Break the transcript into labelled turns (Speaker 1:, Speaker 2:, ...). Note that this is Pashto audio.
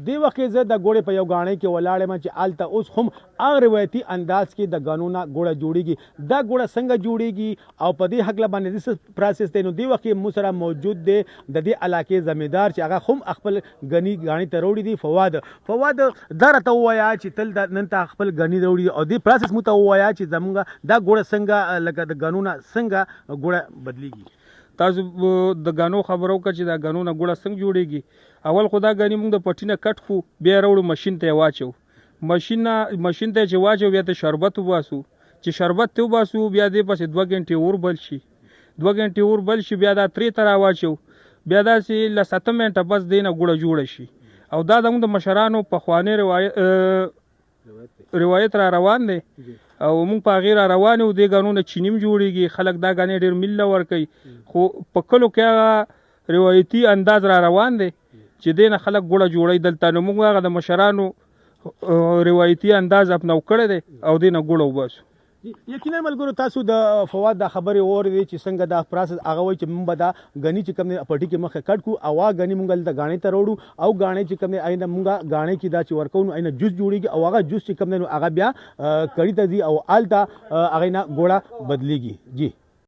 Speaker 1: دې وخت کې زه د ګوړې په یو ګاڼۍ کې ولاړ یم چې هلته اوس هم هغه روایتي انداز کې د ګنو نه ګوړه جوړېږي. دا ګوړه څنګه جوړېږي او په دې هکله باندې څه پروسس دی؟ نو دې وخت کې موږ سره موجود دی د دې علاقې زمیندار چې هغه هم خپل ګني ګاڼۍ ته راوړي دي. فواد دا راته ووایه چې تل د نن ته خپل ګني راوړي او دې پروسس موږ ته ووایه چې زمونږ دا ګوړه څنګه لکه د ګنو نه څنګه ګوړه بدلیږي.
Speaker 2: تاسو د غنو خبرو که چې دا غنو نه ګوړه څنګه جوړېږي. اول خو دا غني موږ د پټي نه کټ کړو، بیا راوړو ماشین ته واچو. ماشین ته چې واچو بیا ته شربت وباسو. چې شربت ته وباسو بیا دې پسې 2 غنټې اور بل شي. 2 غنټې اور بل شي بیا دا ترې ته راواچو. بیا داسې له 7 منټه بس دې نه ګوړه جوړه شي. او دا زموږ د مشرانو پخوانی روایت را روان دی او موږ په هغې را روان یو. دې ګنو نه چیني هم جوړېږي. خلک دا ګنې ډېر میل له ورکوي. خو په کلو کې هغه روایتي انداز را روان دی چې دې نه خلک ګوړه جوړوي دلته. نو موږ هغه د مشرانو روایتي انداز اپناو کړی دی او دې نه ګوړه وباسو.
Speaker 1: یقینا ملګرو تاسو د فواد دا خبرې واورېدې چې څنګه دا پروسس هغه وایي چې موږ به دا ګني چې کوم دی پټي کې مخکې کټ کړو او هغه ګني موږ هلته ګاڼۍ ته راوړو او ګاڼۍ چې کوم دی اینه موږ ګاڼۍ کې دا چې ورکوو نو اینه جوس جوړېږي او هغه جوس چې کوم دی نو هغه بیا کړي ته ځي او هلته هغې نه ګوړه بدلېږي. جی